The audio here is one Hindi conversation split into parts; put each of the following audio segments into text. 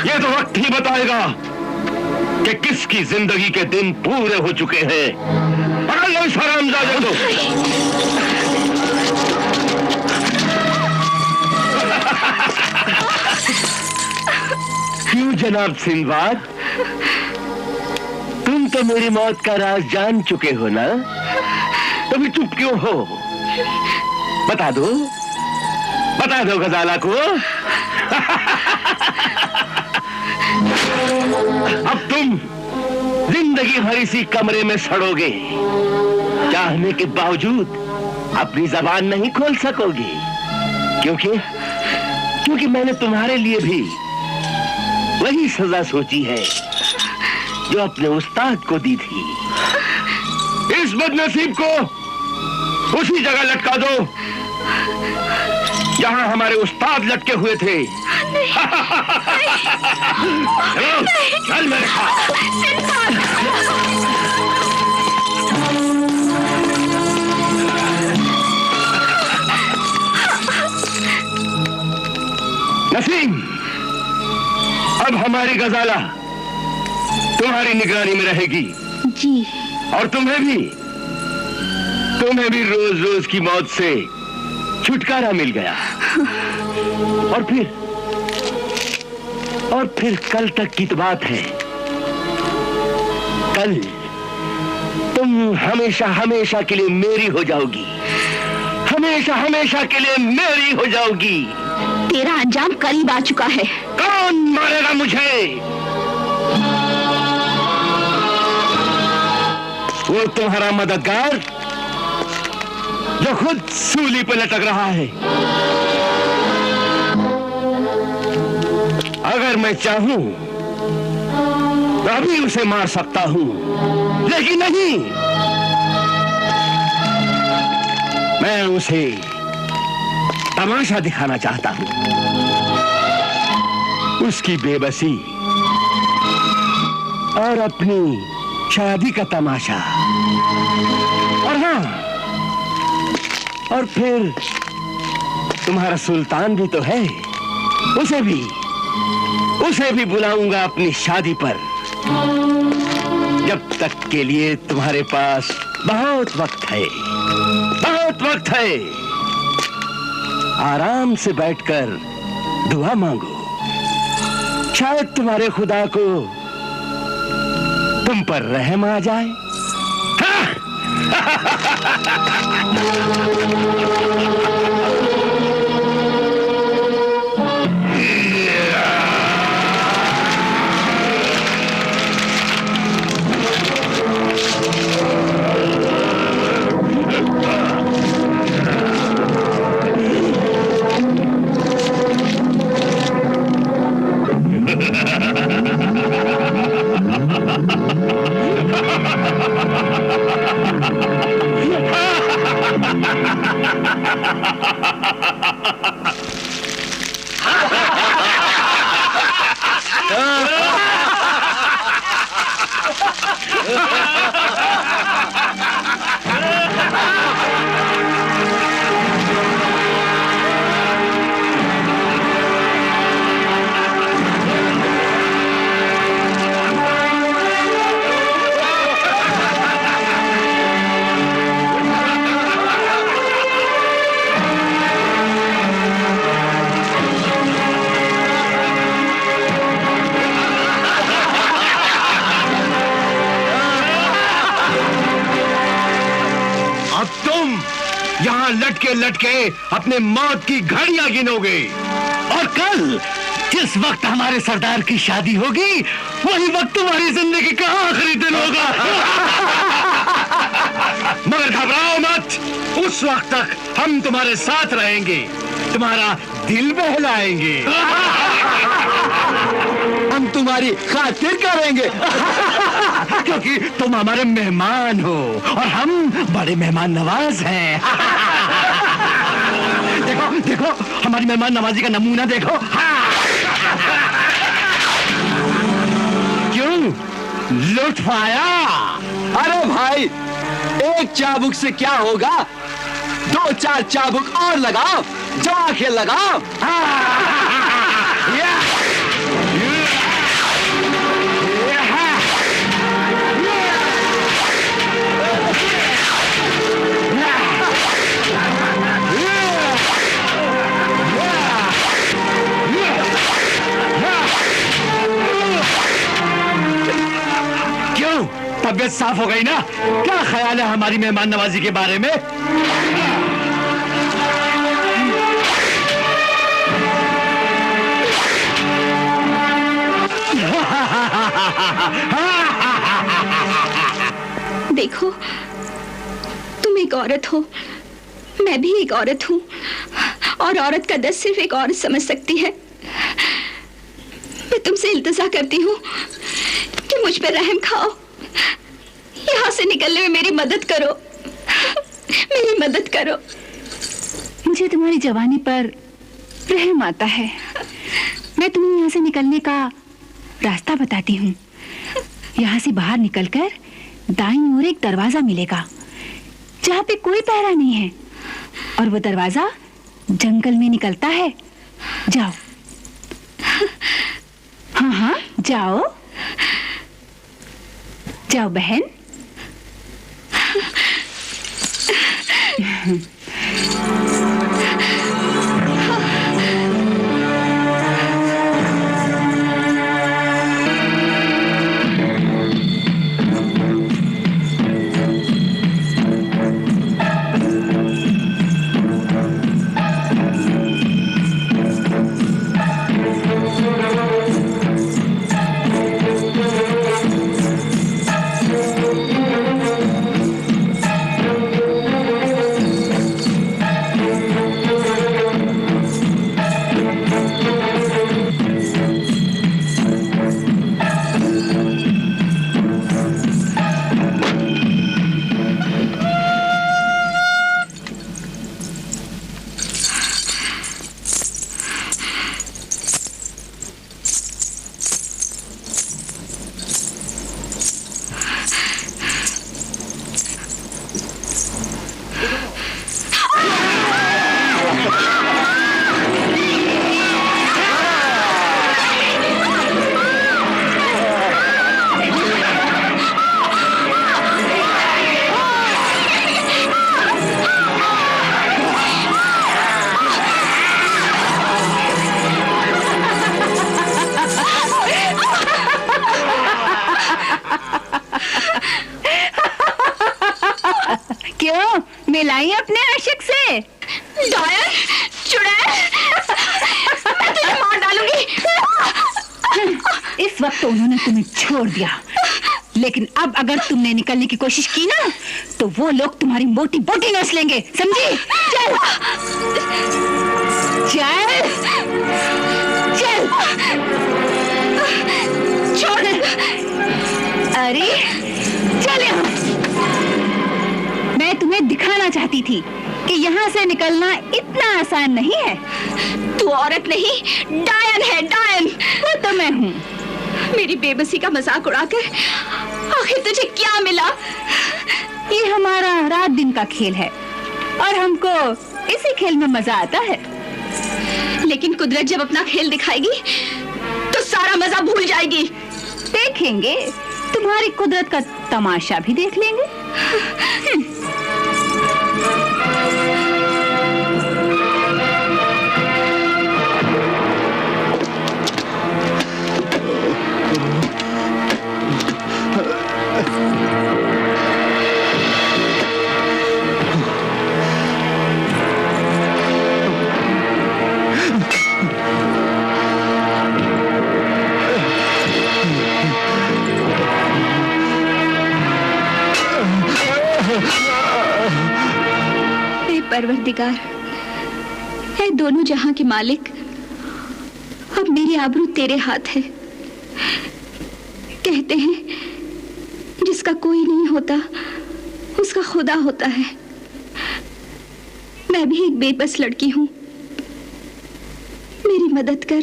ये तो वक्त ही बताएगा कि किसकी जिंदगी के दिन पूरे हो चुके हैं। पकड़ लो इस हरामजादे को। क्यों जनाब सिंदबाद, तुम तो मेरी मौत का राज जान चुके हो ना, तभी चुप क्यों हो? बता दो गजाला को। अब तुम जिंदगी भर इसी कमरे में सड़ोगे, चाहने के बावजूद अपनी जबान नहीं खोल सकोगी, क्योंकि मैंने तुम्हारे लिए भी वही सजा सोची है जो अपने उस्ताद को दी थी। इस बदनसीब को उसी जगह लटका दो जहां हमारे उस्ताद लटके हुए थे। चल मेरे साथ। नसीम, अब हमारी गजाला तुम्हारी निगरानी में रहेगी। जी। और तुम्हें भी रोज रोज की मौत से छुटकारा मिल गया। और फिर कल तक की तो बात है। कल तुम हमेशा हमेशा के लिए मेरी हो जाओगी, हमेशा हमेशा के लिए मेरी हो जाओगी। तेरा अंजाम करीब आ चुका है। कौन मारेगा मुझे? वो तुम्हारा मददगार जो खुद सूली पर लटक रहा है। अगर मैं चाहूं तो अभी उसे मार सकता हूं, लेकिन नहीं, मैं उसे तमाशा दिखाना चाहता हूं, उसकी बेबसी और अपनी शादी का तमाशा। और हाँ, और फिर तुम्हारा सुल्तान भी तो है, उसे भी बुलाऊंगा अपनी शादी पर। जब तक के लिए तुम्हारे पास बहुत वक्त है, बहुत वक्त है। आराम से बैठकर दुआ मांगो, शायद तुम्हारे खुदा को तुम पर रहम आ जाए। लटके अपने मौत की घड़ियां गिनोगे, और कल जिस वक्त हमारे सरदार की शादी होगी, वही वक्त तुम्हारी जिंदगी का आखिरी दिन होगा। मगर घबराओ मत, उस वक्त तक हम तुम्हारे साथ रहेंगे, तुम्हारा दिल बहलाएंगे। हम तुम्हारी खातिर करेंगे क्योंकि तुम हमारे मेहमान हो और हम बड़े मेहमान नवाज हैं। देखो हमारी मेहमान नवाजी का नमूना देखो। क्यों लुत्फ आया? अरे भाई, एक चाबुक से क्या होगा, 2-4 चाबुक और लगाओ, जमा खेल लगाओ। तबीयत साफ हो गई ना? क्या ख्याल है हमारी मेहमान नवाजी के बारे में? देखो, तुम एक औरत हो, मैं भी एक औरत हूँ, और औरत का दर्द सिर्फ एक औरत समझ सकती है। मैं तुमसे इल्तिजा करती हूँ कि मुझ पर रहम खाओ, यहाँ से निकलने में मेरी मदद करो, मेरी मदद करो। मुझे तुम्हारी जवानी पर रहम आता है। मैं तुम्हें यहाँ से निकलने का रास्ता बताती हूँ। यहाँ से बाहर निकलकर दाईं ओर एक दरवाजा मिलेगा जहाँ पे कोई पहरा नहीं है, और वो दरवाजा जंगल में निकलता है। जाओ। हाँ हाँ, जाओ जाओ बहन। मिलाई अपने आशिक से। डायन, चुड़ैल, मैं तुझे मार डालूंगी। इस वक्त तो उन्होंने तुम्हें छोड़ दिया, लेकिन अब अगर तुमने निकलने की कोशिश की ना, तो वो लोग तुम्हारी मोटी बोटी नोच लेंगे, समझी? चल चल चल, छोड़। अरे चल यहाँ। मैं तुम्हें दिखाना चाहती थी कि यहाँ से निकलना इतना आसान नहीं है। तू औरत नहीं, डायन है, डायन। वो तो मैं हूँ। मेरी बेबसी का मजाक उड़ाकर आखिर तुझे क्या मिला? ये हमारा रात दिन का खेल है और हमको इसी खेल में मजा आता है। लेकिन कुदरत जब अपना खेल दिखाएगी तो सारा मजा भूल जाएगी। देखेंगे, तुम्हारी कुदरत का तमाशा भी देख लेंगे। परवरदिगार, है दोनों जहां के मालिक, अब मेरी आबरू तेरे हाथ है। कहते हैं जिसका कोई नहीं होता उसका खुदा होता है। मैं भी एक बेबस लड़की हूं, मेरी मदद कर,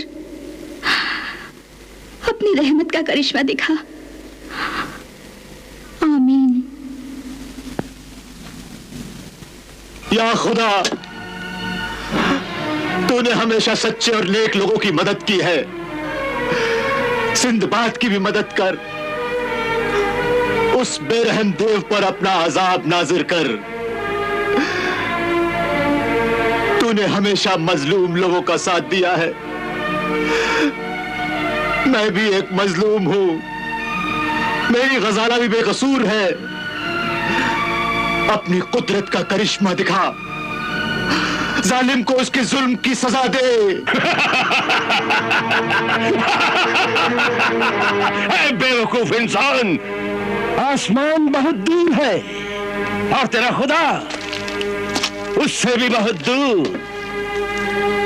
अपनी रहमत का करिश्मा दिखा। आमीन। या खुदा, तूने हमेशा सच्चे और नेक लोगों की मदद की है। सिंदबाद की भी मदद कर, उस बेरहम देव पर अपना अजाब नाजिर कर। तूने हमेशा मजलूम लोगों का साथ दिया है। मैं भी एक मजलूम हूं, मेरी गजाला भी बेकसूर है। अपनी कुदरत का करिश्मा दिखा, जालिम को उसके जुल्म की सजा दे। ऐ बेवकूफ इंसान, आसमान बहुत दूर है और तेरा खुदा उससे भी बहुत दूर।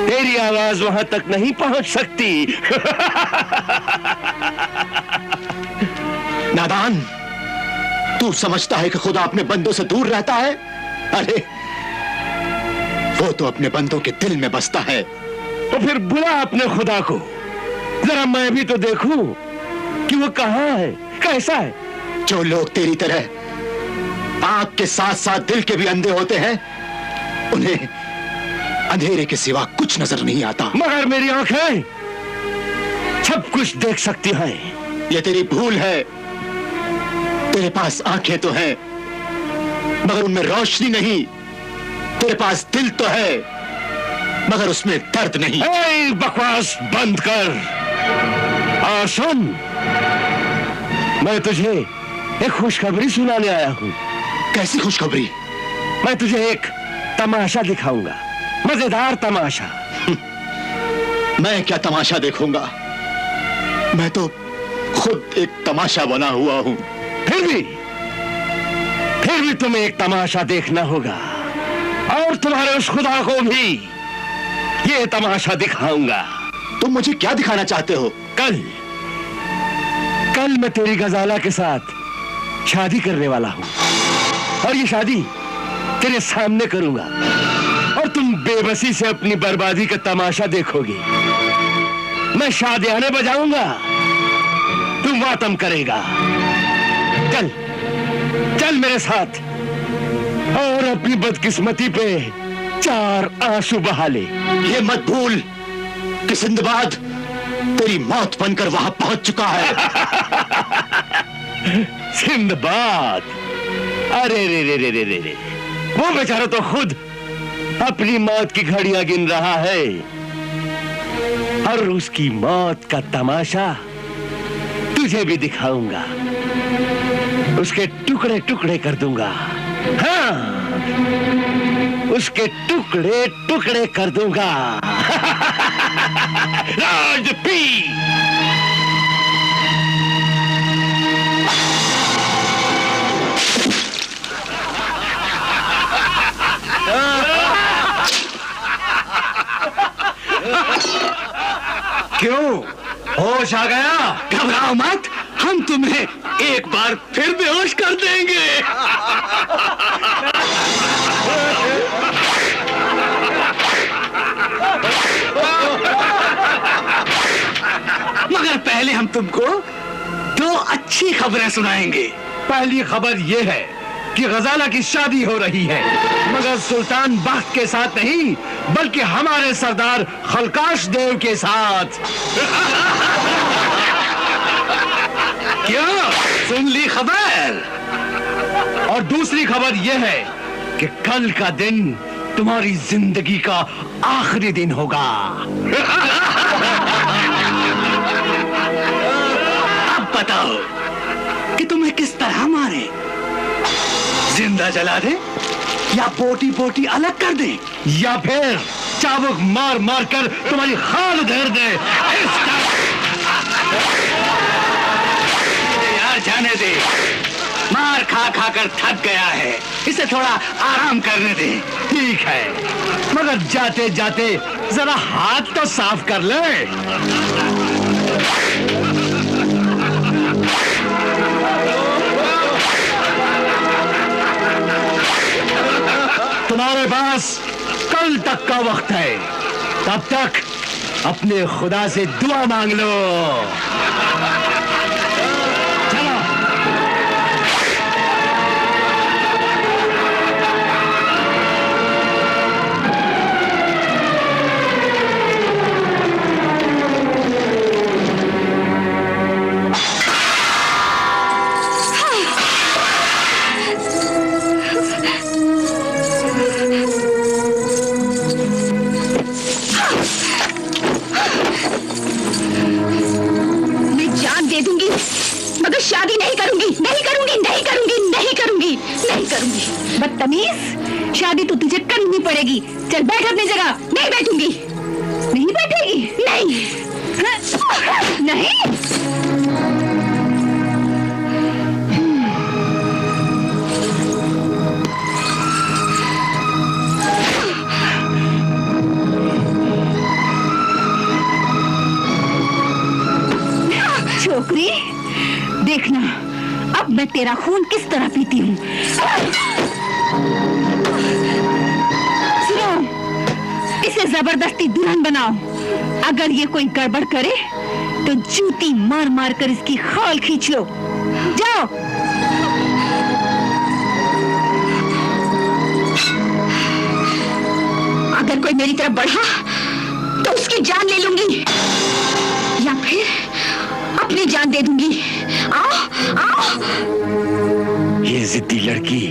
तेरी आवाज वहां तक नहीं पहुंच सकती। नादान, तू समझता है कि खुदा अपने बंदों से दूर रहता है? अरे वो तो अपने बंदों के दिल में बसता है। तो फिर बुला अपने खुदा को, जरा मैं भी तो देखूं कि वो कहां है, कैसा है। जो लोग तेरी तरह आंख के साथ साथ दिल के भी अंधे होते हैं, उन्हें अंधेरे के सिवा कुछ नजर नहीं आता। मगर मेरी आंखें सब कुछ देख सकती हैं। ये तेरी भूल है। तेरे पास आंखें तो हैं, मगर उनमें रोशनी नहीं। तेरे पास दिल तो है, मगर उसमें दर्द नहीं। ऐ बकवास बंद कर और सुन, मैं तुझे एक खुशखबरी सुनाने आया हूं। कैसी खुशखबरी? मैं तुझे एक तमाशा दिखाऊंगा, मजेदार तमाशा। मैं क्या तमाशा देखूंगा? मैं तो खुद एक तमाशा बना हुआ हूं। फिर भी तुम्हें एक तमाशा देखना होगा, और तुम्हारे उस खुदा को भी ये तमाशा दिखाऊंगा। तुम मुझे क्या दिखाना चाहते हो? कल मैं तेरी गजाला के साथ शादी करने वाला हूं, और ये शादी तेरे सामने करूंगा, और तुम बेबसी से अपनी बर्बादी का तमाशा देखोगे। मैं शादियाने बजाऊंगा, तुम मातम करेगा। चल मेरे साथ, और अपनी बदकिस्मती पे 4 आंसू बहा ले। ये मत भूल कि सिंदबाद तेरी मौत बनकर वहां पहुंच चुका है। सिंदबाद? अरे रे रे रे रे रे रे, वो बेचारा तो खुद अपनी मौत की घड़ियां गिन रहा है, और उसकी मौत का तमाशा तुझे भी दिखाऊंगा। उसके टुकड़े टुकड़े कर दूंगा। हाँ, उसके टुकड़े टुकड़े कर दूंगा। राजपी! क्यों? होश आ गया? घबराओ मत, हम तुम्हें एक बार फिर बेहोश कर देंगे। मगर पहले हम तुमको 2 अच्छी खबरें सुनाएंगे। पहली खबर यह है कि गजाला की शादी हो रही है, मगर सुल्तान बख्त के साथ नहीं, बल्कि हमारे सरदार खलकाश देव के साथ। क्या सुन ली खबर? और दूसरी खबर यह है कि कल का दिन तुम्हारी जिंदगी का आखिरी दिन होगा। अब बताओ कि तुम्हें किस तरह मारे? जिंदा जला दे, या बोटी बोटी अलग कर दे, या फिर चाबुक मार मार कर तुम्हारी खाल उधेड़ दे। यार जाने दे, मार खा खा कर थक गया है, इसे थोड़ा आराम करने दे। ठीक है, मगर जाते जाते जरा हाथ तो साफ कर ले। तुम्हारे पास कल तक का वक्त है, तब तक अपने खुदा से दुआ मांग लो। चलो। करूंगी। बदतमीज, शादी तो तुझे करनी पड़ेगी। चल बैठ अपनी जगह। नहीं बैठूंगी। नहीं बैठेगी? नहीं। नहीं। छोकरी, देखना अब मैं तेरा खून किस तरह पीती हूँ। सुनो, इसे जबरदस्ती दुल्हन बनाओ। अगर ये कोई गड़बड़ करे तो जूती मार मार कर इसकी खाल खींच लो। जाओ। अगर कोई मेरी तरफ बढ़ा तो उसकी जान ले लूंगी या फिर अपनी जान दे दूंगी। आओ, आओ। ये जिद्दी लड़की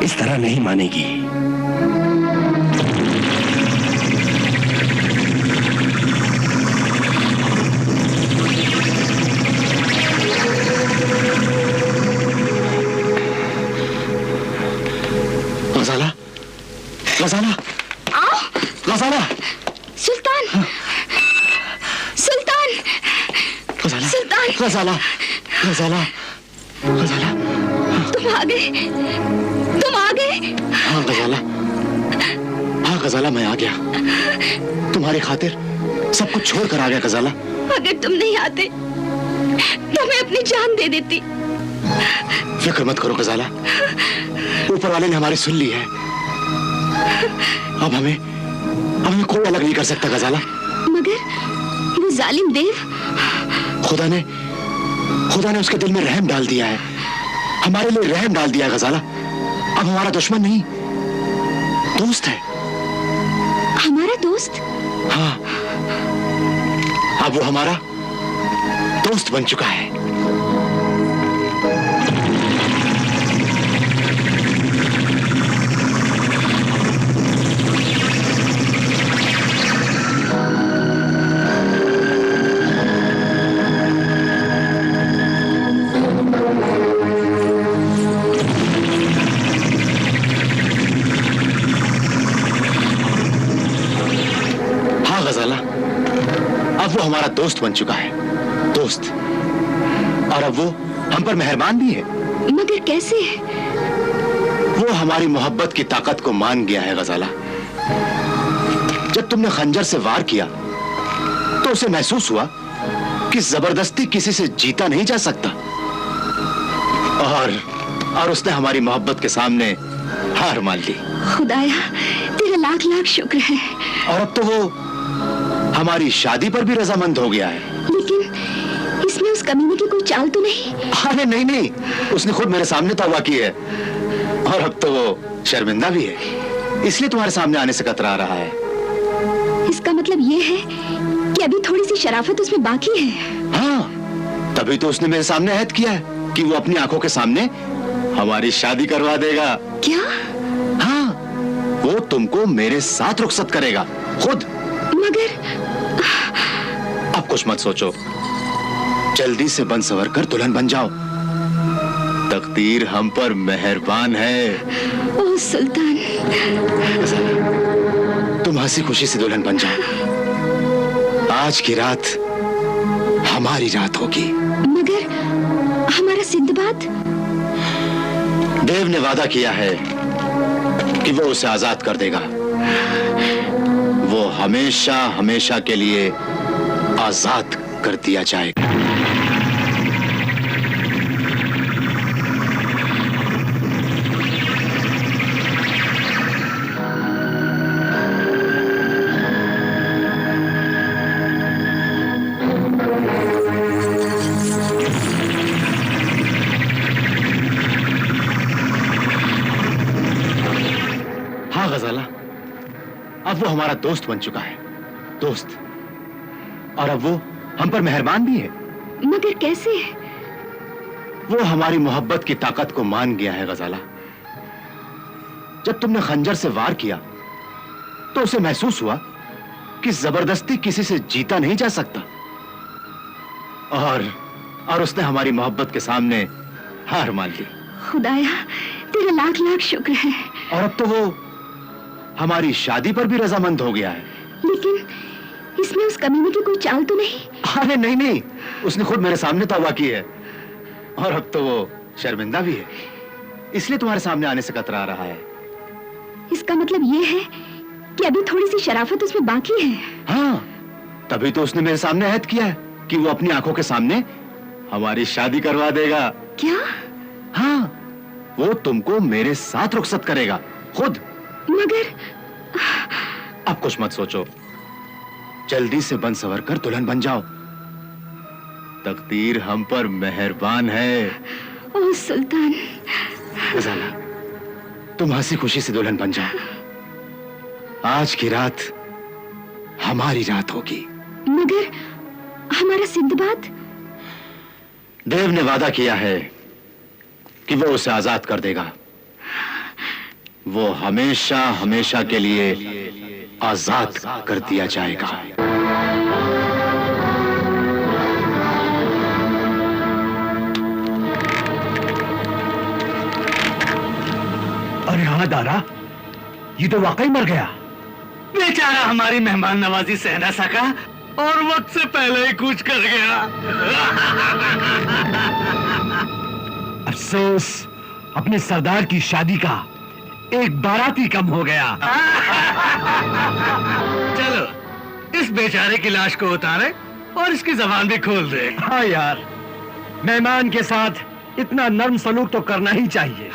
इस तरह नहीं मानेगी। गजाला, गजाला, आओ। गजाला, सुल्तान, सुल्तान, गजाला, सुल्तान। गजाला, गजाला, गजाला। तुम आ गए, तुम आ गए। हाँ गजाला, हाँ गजाला, मैं आ गया। तुम्हारी खातिर सब कुछ छोड़ कर आ गया गजाला। अगर तुम नहीं आते तो मैं अपनी जान दे देती। फिक्र मत करो गजाला, ऊपर वाले ने हमारी सुन ली है। अब हमें कोई अलग नहीं कर सकता गजाला। मगर वो जालिम देव, खुदा ने उसके दिल में रहम डाल दिया है, हमारे लिए रहम डाल दिया है गजाला। अब हमारा दुश्मन नहीं, दोस्त है। हमारा दोस्त? हाँ, अब वो हमारा दोस्त बन चुका है। अब वो हमारा दोस्त बन चुका है, दोस्त। और अब वो हम पर मेहरबान भी है। मगर कैसे? वो हमारी मोहब्बत की ताकत को मान गया है गजाला। जब तुमने खंजर से वार किया तो उसे महसूस हुआ कि जबरदस्ती किसी से जीता नहीं जा सकता, और उसने हमारी मोहब्बत के सामने हार मान ली। खुदाया, तेरा लाख लाख शुक्र है। और अब तो वो हमारी शादी पर भी रजामंद हो गया है। लेकिन इसमें उस कमीने की कोई चाल तो नहीं? अरे नहीं, उसने खुद मेरे सामने तौबा की है, और अब तो वो शर्मिंदा भी है, इसलिए तुम्हारे सामने आने से कतरा रहा है। इसका मतलब ये है कि अभी थोड़ी सी शराफत उसमें बाकी है। हाँ, तभी तो उसने मेरे सामने अहद किया है कि वो अपनी आंखों के सामने हमारी शादी करवा देगा। क्या? हाँ, वो तुमको मेरे साथ रुखसत करेगा खुद। मगर अब कुछ मत सोचो, जल्दी से बन सवर कर दुल्हन बन जाओ। तकदीर हम पर मेहरबान है। ओह सुल्तान, तुम हंसी खुशी से दुल्हन बन जाओ। आज की रात हमारी रात होगी। मगर हमारा सिंदबाद? देव ने वादा किया है कि वो उसे आजाद कर देगा। वो हमेशा हमेशा के लिए आजाद कर दिया जाएगा। हाँ गजाला, अब वो हमारा दोस्त बन चुका है, दोस्त। और अब वो हम पर मेहरबान भी है। मगर कैसे? वो हमारी मोहब्बत की ताकत को मान गया है गजाला। जब तुमने खंजर से वार किया तो उसे महसूस हुआ कि जबरदस्ती किसी से जीता नहीं जा सकता, और उसने हमारी मोहब्बत के सामने हार मान ली। खुदाया, तेरा लाख लाख शुक्र है। और अब तो वो हमारी शादी पर भी रजामंद हो गया है। लेकिन इसमें उस कमीने की कोई चाल तो नहीं? अरे नहीं नहीं, उसने खुद मेरे सामने तौबा की है। और अब तो वो शर्मिंदा भी है, इसलिए तुम्हारे सामने आने से कतरा रहा है। इसका मतलब ये है कि अभी थोड़ी सी शराफत उसमें बाकी है। हाँ, तभी तो उसने मेरे सामने अहद किया है कि वो अपनी आंखों के सामने हमारी शादी करवा देगा। क्या? हाँ, वो तुमको मेरे साथ रुखसत करेगा खुद। मगर अब कुछ मत सोचो, जल्दी से बन सवर कर दुल्हन बन जाओ। तकदीर हम पर मेहरबान है। ओ सुल्तान। गजाला, तुम हंसी खुशी से दुल्हन बन जाओ। आज की रात हमारी रात होगी। मगर हमारा सिंदबाद? देव ने वादा किया है कि वो उसे आजाद कर देगा। वो हमेशा हमेशा के लिए आजाद कर दिया जाएगा। अरे हाँ दारा, ये तो वाकई मर गया। बेचारा हमारी मेहमान नवाजी सह न सका और वक्त से पहले ही कूच कर गया। अफसोस, अपने सरदार की शादी का एक बाराती कम हो गया। चलो, इस बेचारे की लाश को उतारे और इसकी जबान भी खोल दे। हाँ यार, मेहमान के साथ इतना नर्म सलूक तो करना ही चाहिए।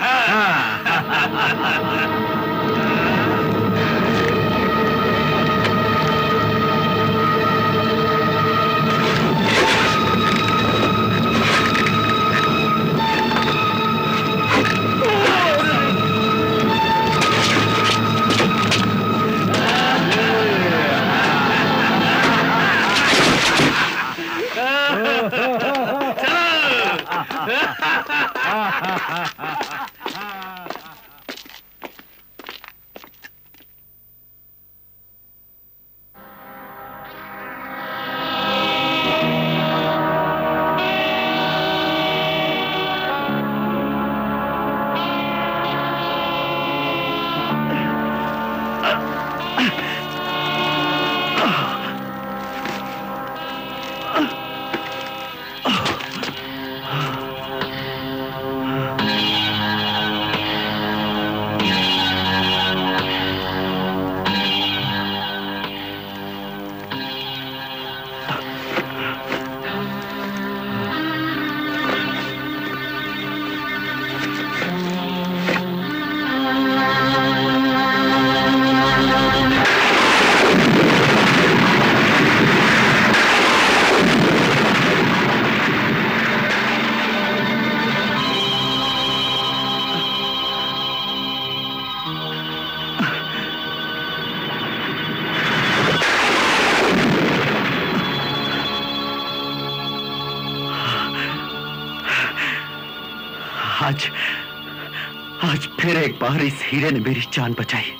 आज फिर एक बार इस हीरे ने मेरी जान बचाई।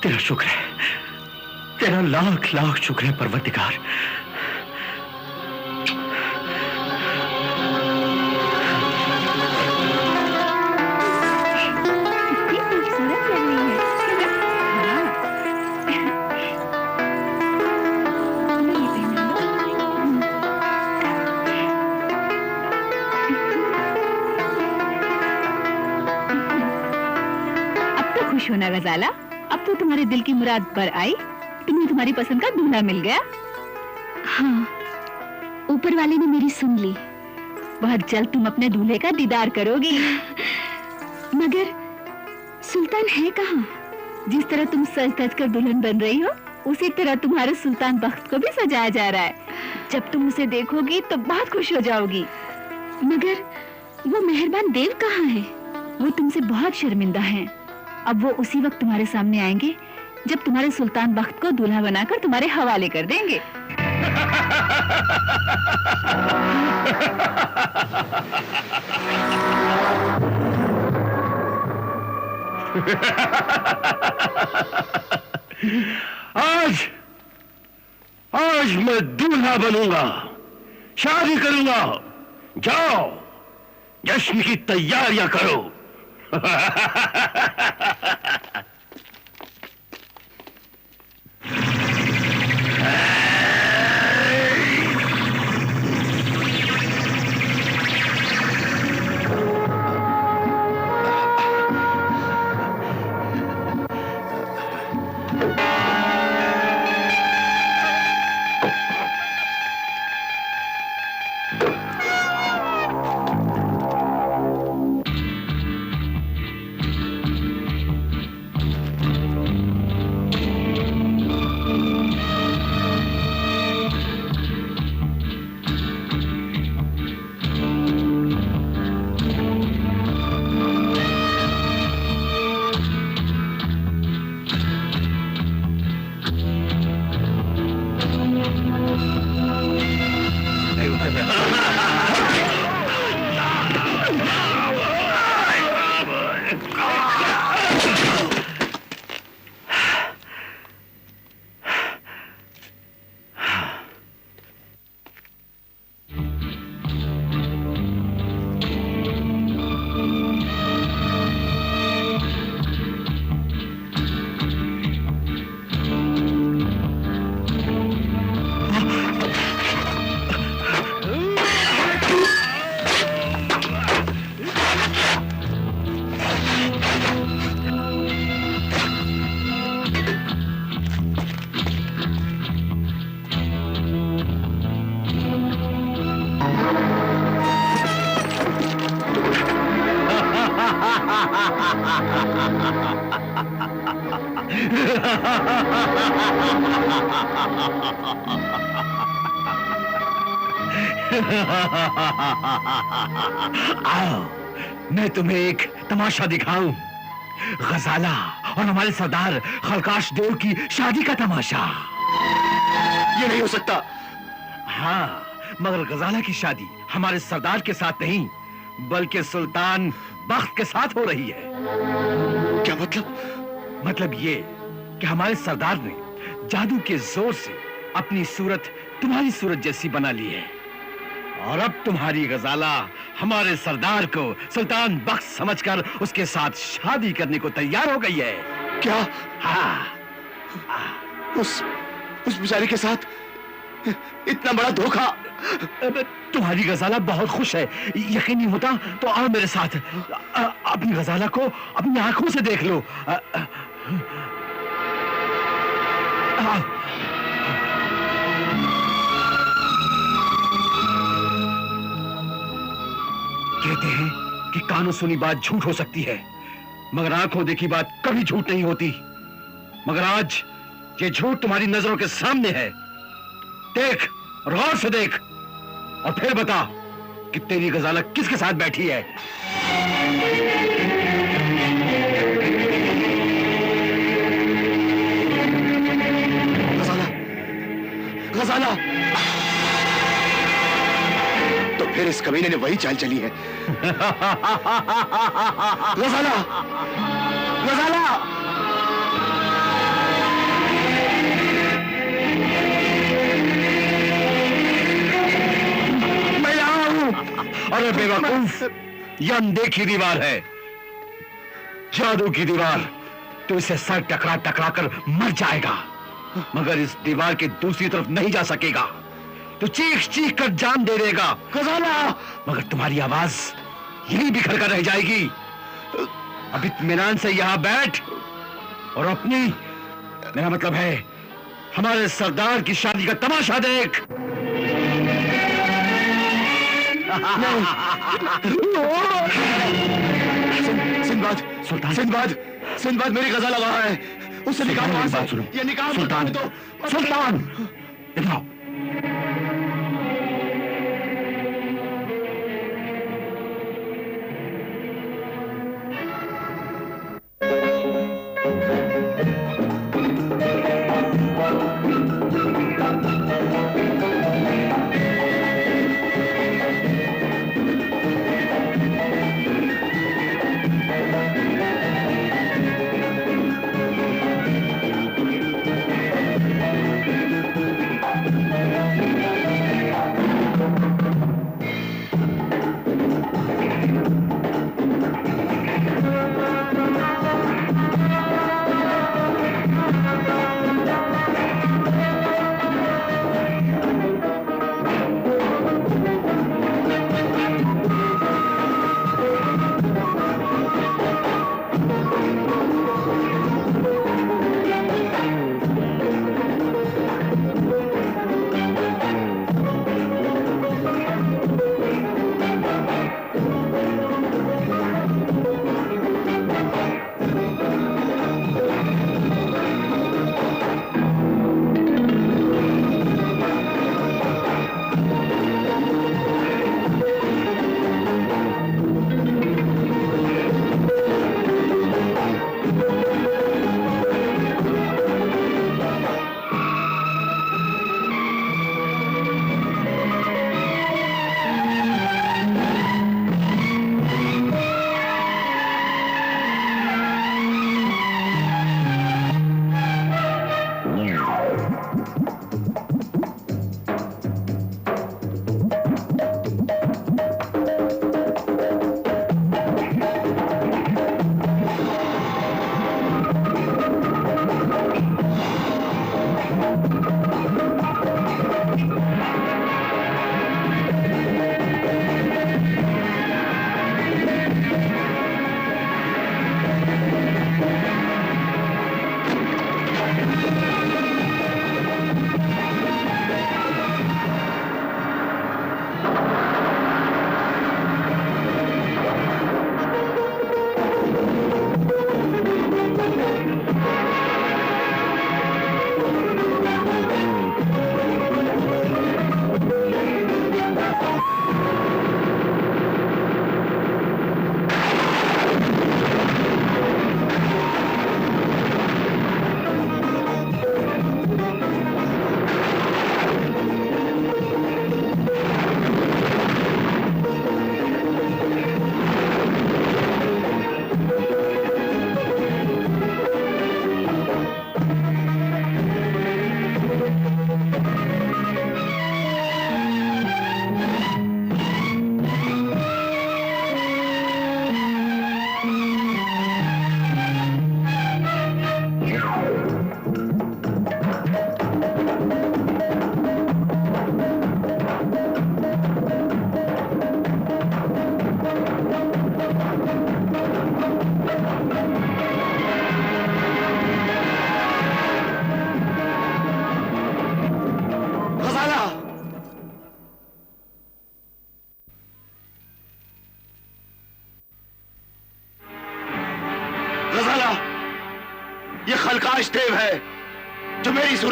तेरा शुक्र है, तेरा लाख लाख शुक्र है परवरदिगार। खुश होना गजाला, अब तो तुम्हारे दिल की मुराद पर आई। तुम्हें तुम्हारी पसंद का दूल्हा मिल गया। हाँ, ऊपर वाले ने मेरी सुन ली। बहुत जल्द तुम अपने दूल्हे का दीदार करोगी। मगर सुल्तान है कहाँ? जिस तरह तुम सज धज कर दुल्हन बन रही हो, उसी तरह तुम्हारे सुल्तान बख्त को भी सजाया जा रहा है। जब तुम उसे देखोगी तो बहुत खुश हो जाओगी। मगर वो मेहरबान देव कहाँ है? वो तुमसे बहुत शर्मिंदा हैं। अब वो उसी वक्त तुम्हारे सामने आएंगे जब तुम्हारे सुल्तान बख्त को दूल्हा बनाकर तुम्हारे हवाले कर देंगे। आज मैं दूल्हा बनूंगा, शादी करूंगा। जाओ, जश्न की तैयारियां करो। आओ, मैं तुम्हें एक तमाशा दिखाऊं। गजाला और हमारे सरदार खलकाश देव की शादी का तमाशा। ये नहीं हो सकता। हाँ, मगर गजाला की शादी हमारे सरदार के साथ नहीं, बल्कि सुल्तान बख्त के साथ हो रही है। क्या मतलब? मतलब ये कि हमारे सरदार ने जादू के जोर से अपनी सूरत तुम्हारी सूरत जैसी बना ली है, और अब तुम्हारी गजाला हमारे सरदार को सुल्तान बख्त समझकर उसके साथ शादी करने को तैयार हो गई है। क्या? हाँ, उस बेचारी के साथ इतना बड़ा धोखा? तुम्हारी गजाला बहुत खुश है, यकीन नहीं होता तो आओ मेरे साथ। अपनी गजाला को अपनी आंखों से देख लो। आओ। कहते हैं कि कानों सुनी बात झूठ हो सकती है, मगर आंखों देखी बात कभी झूठ नहीं होती। मगर आज ये झूठ तुम्हारी नजरों के सामने है। देख, गौर से देख, और फिर बता कि तेरी गजाला किसके साथ बैठी है। गजाला, गजाला, तो फिर इस कमीने ने वही चाल चली है। गजाला, गजाला, मैं यहाँ हूं। अरे बेवकूफ, यह अनदेखी दीवार है, जादू की दीवार। तो इसे सर टकरा टकरा कर मर जाएगा, मगर इस दीवार के दूसरी तरफ नहीं जा सकेगा। तो चीख चीख कर जान दे देगा। गजाला, मगर तुम्हारी आवाज यही बिखर कर रह जाएगी। अब इत्मीनान से यहां बैठ और अपनी, मेरा मतलब है हमारे सरदार की शादी का तमाशा देख। सिंदबाद, सुल्तान, सिंदबाद, सिंदबाद, मेरी गजाला वहां है। उससे निकालो वहां से। बात सुनो। ये निकाल सुल्तान, दो। सुल्तान, इधर आओ।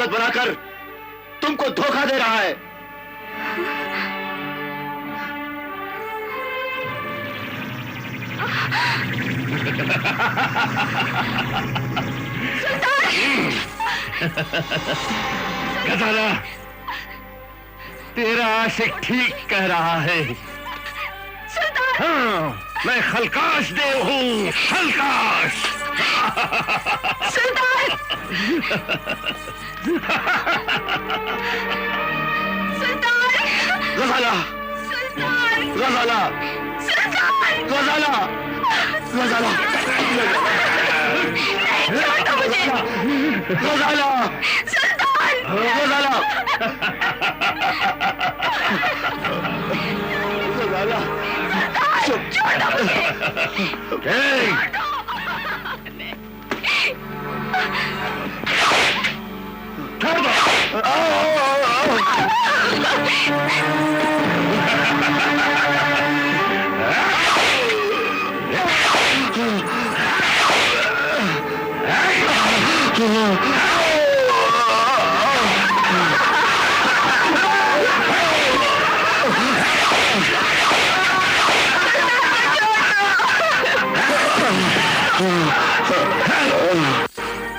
सूरत बनाकर तुमको धोखा दे रहा है। गजाला, तेरा आशिक ठीक कह रहा है। हाँ, मैं खलकाश देव हूँ, खलकाश। सुल्तान! सुल्तान! गजाला, सुल्तान! गजाला, सुल्तान! गजाला, गजाला, छोड़ दो मुझे! गजाला, सुल्तान! गजाला, गजाला, छोड़ दो मुझे! ए, छोड़ दो।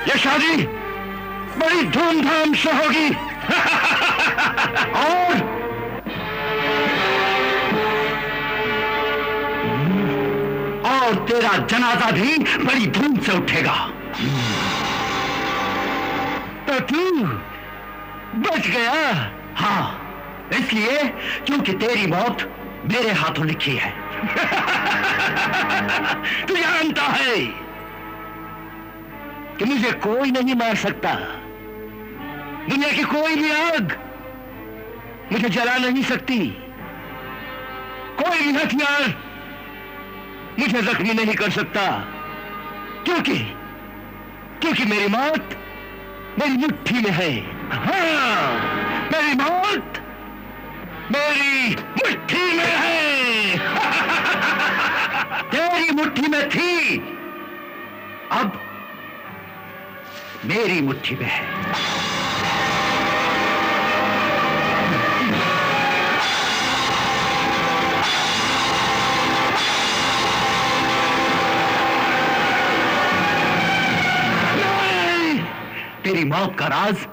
ये शादी बड़ी धूमधाम से होगी। और तेरा जनाजा भी बड़ी धूम से उठेगा। तो तू बच गया। हाँ, इसलिए क्योंकि तेरी मौत मेरे हाथों लिखी है। तू जानता है कि मुझे कोई नहीं मार सकता। दुनिया की कोई भी आग मुझे जला नहीं सकती। कोई भी हथियार मुझे जख्मी नहीं कर सकता। क्योंकि मेरी मौत मेरी मुट्ठी में है। हाँ, मेरी मौत मेरी मुट्ठी में है। तेरी मुट्ठी में थी, अब मेरी मुट्ठी में है। तेरी मौत का राज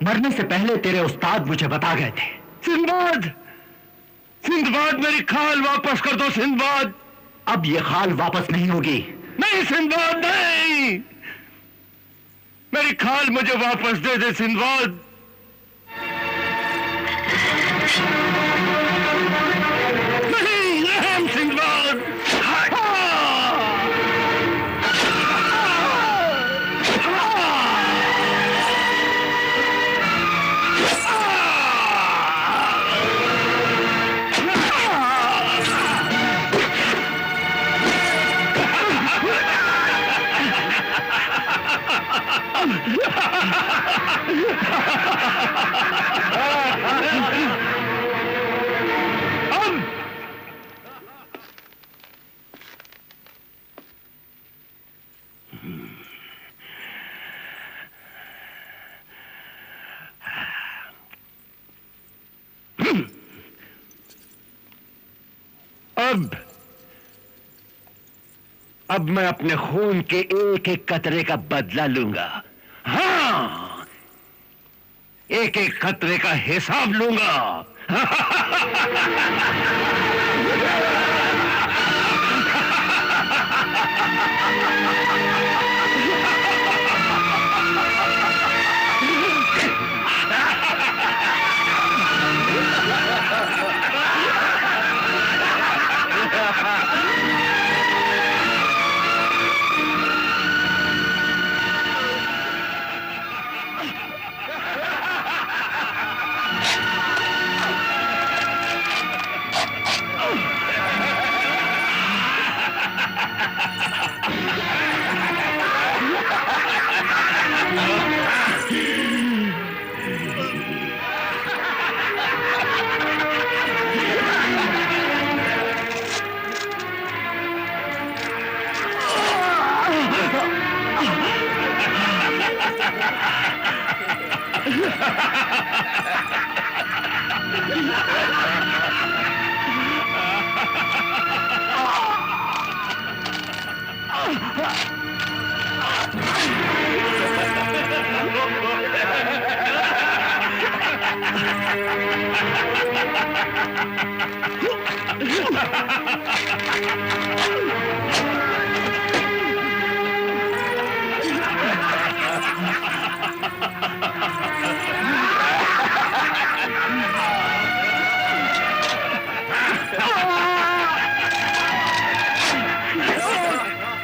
मरने से पहले तेरे उस्ताद मुझे बता गए थे। सिंदबाद, सिंदबाद, मेरी खाल वापस कर दो सिंदबाद। अब ये खाल वापस नहीं होगी। नहीं सिंदबाद, नहीं, मेरी खाल मुझे वापस दे दे सिंदबाद। नहीं, नहीं सिंदबाद। अब मैं अपने खून के एक एक कतरे का बदला लूंगा। हाँ, एक एक कतरे का हिसाब लूंगा।